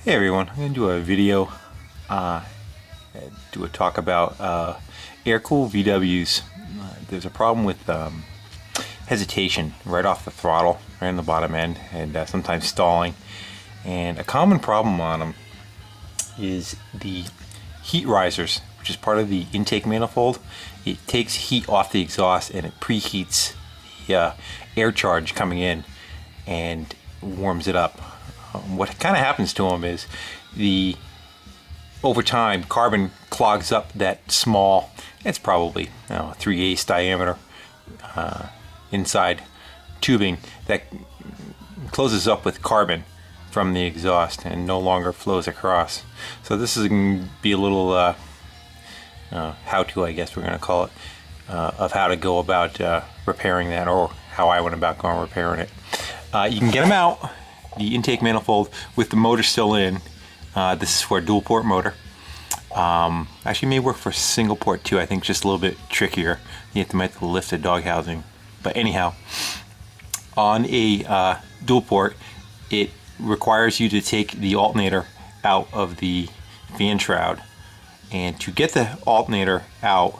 Hey everyone, I'm going to do a video, do a talk about air-cooled VWs. There's a problem with hesitation right off the throttle, right on the bottom end, and sometimes stalling. And a common problem on them is the heat risers, which is part of the intake manifold. It takes heat off the exhaust and it preheats the air charge coming in and warms it up. What kind of happens to them is over time carbon clogs up that small, it's probably 3/8 diameter inside tubing that closes up with carbon from the exhaust and no longer flows across. So this is going to be a little how-to, I guess we're going to call it, of how to go about repairing that, or how I went about going repairing it. You can get them out, the intake manifold, with the motor still in. This is for a dual port motor. Actually may work for single port too. I think just a little bit trickier. You might have to lift the dog housing. But anyhow, on a dual port, it requires you to take the alternator out of the fan shroud. And to get the alternator out,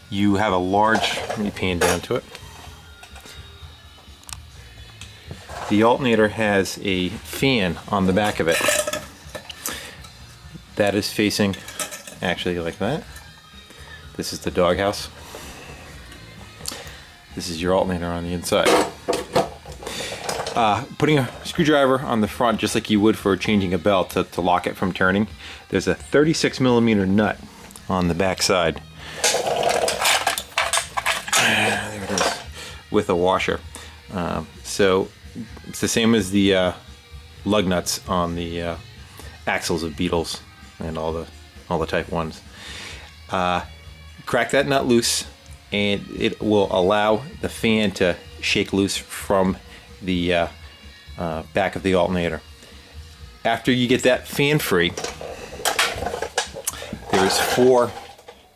you have a large, let me pan down to it. The alternator has a fan on the back of it that is facing actually like that. This is the doghouse. This is your alternator on the inside. Putting a screwdriver on the front, just like you would for changing a belt to lock it from turning. There's a 36mm nut on the back side. There it is, with a washer. So it's the same as the lug nuts on the axles of Beetles and all the Type 1s. Crack that nut loose and it will allow the fan to shake loose from the back of the alternator. After you get that fan free, there's 4,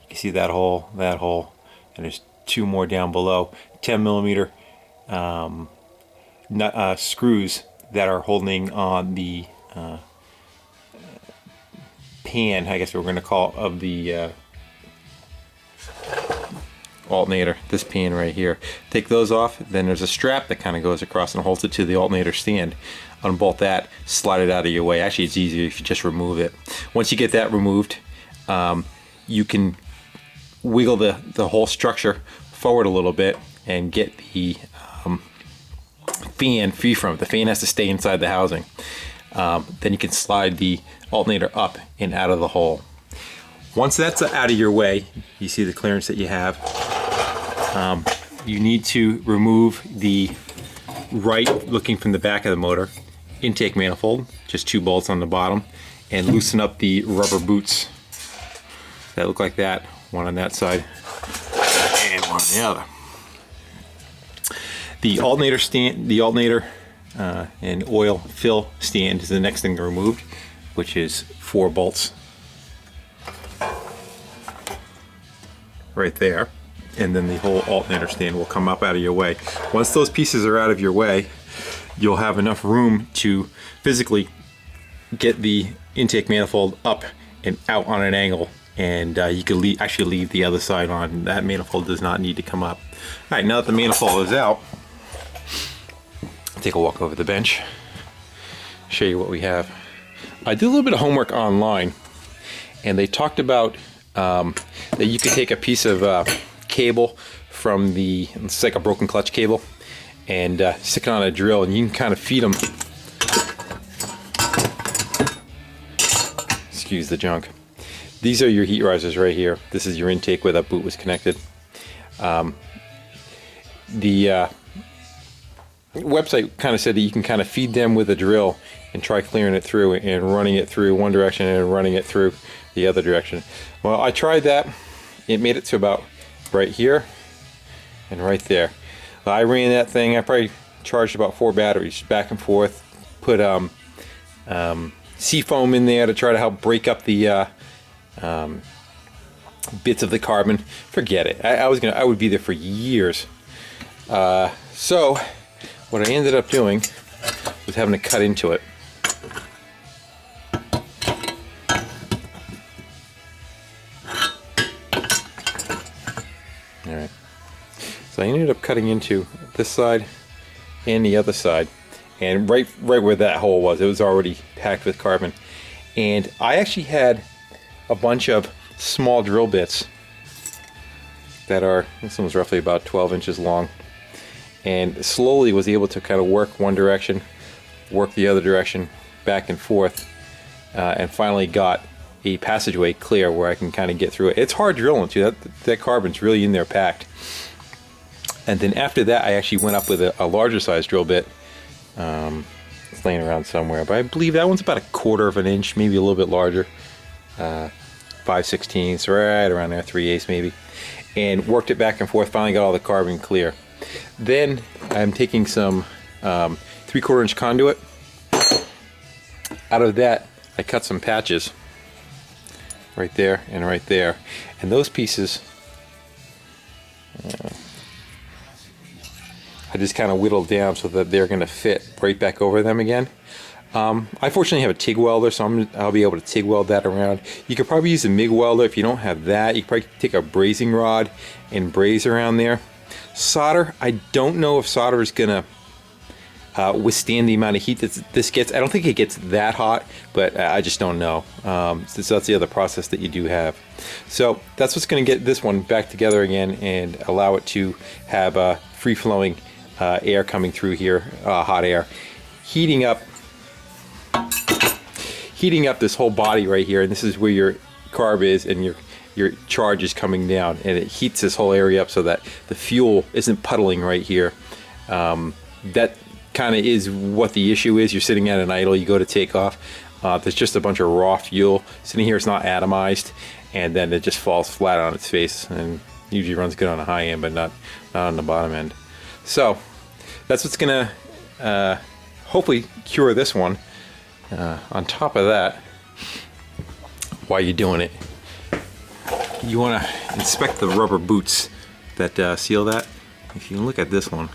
you see that hole, and there's 2 more down below, 10mm screws that are holding on the pan, I guess we're going to call it, of the alternator, this pan right here. Take those off, then there's a strap that kind of goes across and holds it to the alternator stand. Unbolt that, slide it out of your way. Actually, it's easier if you just remove it. Once you get that removed, you can wiggle the whole structure forward a little bit and get the fan free from it. The fan has to stay inside the housing. Then you can slide the alternator up and out of the hole. Once that's out of your way, you see the clearance that you have. You need to remove the right, looking from the back of the motor, intake manifold, just 2 bolts on the bottom, and loosen up the rubber boots that look like that, one on that side and one on the other. The alternator stand, the alternator and oil fill stand is the next thing removed, which is 4 bolts right there, and then the whole alternator stand will come up out of your way. Once those pieces are out of your way, you'll have enough room to physically get the intake manifold up and out on an angle, and you can actually leave the other side on. That manifold does not need to come up. All right, now that the manifold is out, take a walk over the bench, show you what we have. I did a little bit of homework online, and they talked about that you could take a piece of cable from it's like a broken clutch cable, and stick it on a drill, and you can kind of feed them. Excuse the junk. These are your heat risers right here. This is your intake where that boot was connected. The website kind of said that you can kind of feed them with a drill and try clearing it through and running it through one direction and running it through the other direction. Well, I tried that. It made it to about right here and right there. I ran that thing. I probably charged about 4 batteries back and forth. Put seafoam in there to try to help break up the bits of the carbon. Forget it. I would be there for years. So what I ended up doing was having to cut into it. So I ended up cutting into this side and the other side, and right where that hole was, it was already packed with carbon. And I actually had a bunch of small drill bits that are, this one was roughly about 12 inches long, and slowly was able to kind of work one direction, work the other direction, back and forth, and finally got a passageway clear where I can kind of get through it. It's hard drilling too. That carbon's really in there packed. And then after that, I actually went up with a larger size drill bit. It's laying around somewhere, but I believe that one's about 1/4 of an inch, maybe a little bit larger. 5/16, right around there, 3/8 maybe. And worked it back and forth, finally got all the carbon clear. Then I'm taking some 3/4 inch conduit. Out of that, I cut some patches right there and right there. And those pieces, I just kind of whittled down so that they're going to fit right back over them again. I fortunately have a TIG welder, so I'll be able to TIG weld that around. You could probably use a MIG welder if you don't have that. You could probably take a brazing rod and braze around there. Solder, I don't know if solder is going to withstand the amount of heat that this gets. I don't think it gets that hot, but I just don't know. So that's the other process that you do have. So that's what's going to get this one back together again and allow it to have free-flowing air coming through here, hot air, heating up this whole body right here. And this is where your carb is and your charge is coming down, and it heats this whole area up so that the fuel isn't puddling right here. That kind of is what the issue is. You're sitting at an idle, you go to take off, there's just a bunch of raw fuel sitting here. It's not atomized, and then it just falls flat on its face, and usually runs good on the high end but not on the bottom end. So that's what's gonna hopefully cure this one. On top of that, while you're doing it, you want to inspect the rubber boots that seal that. If you look at this one,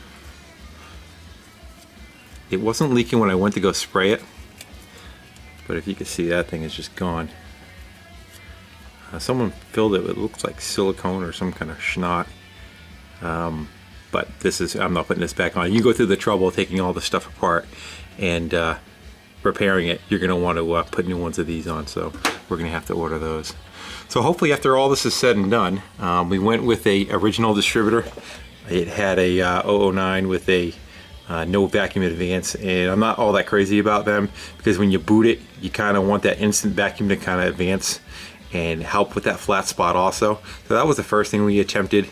it wasn't leaking when I went to go spray it, but if you can see, that thing is just gone. Someone filled it with, it looks like silicone or some kind of schnot. But this is, I'm not putting this back on. You go through the trouble of taking all the stuff apart and repairing it, you're going to want to put new ones of these on, so we're going to have to order those. So hopefully after all this is said and done, we went with a original distributor. It had a 009 with a no vacuum advance, and I'm not all that crazy about them because when you boot it, you kind of want that instant vacuum to kind of advance and help with that flat spot also. So that was the first thing we attempted,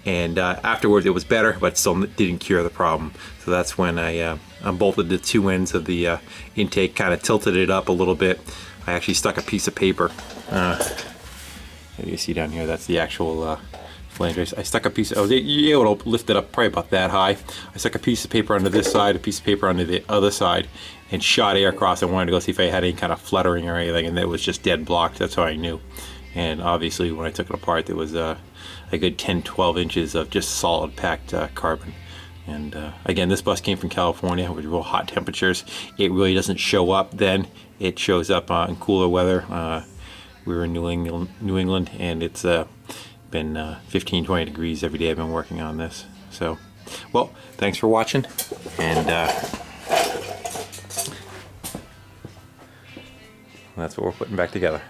and afterwards it was better, but still didn't cure the problem. So that's when I unbolted the two ends of the intake, kind of tilted it up a little bit. I actually stuck a piece of paper. You see down here, that's the actual flange. I stuck a piece, I was able to lift it up probably about that high. I stuck a piece of paper under this side, a piece of paper under the other side, and shot air across. I wanted to go see if I had any kind of fluttering or anything, and it was just dead blocked. That's how I knew. And obviously when I took it apart, there was a good 10-12 inches of just solid packed carbon. And again, this bus came from California with real hot temperatures. It really doesn't show up then. It shows up in cooler weather. We were in New England, and it's been 15-20 degrees every day I've been working on this. So, well, thanks for watching, and that's what we're putting back together.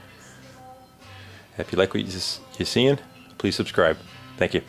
If you like what you're seeing, please subscribe. Thank you.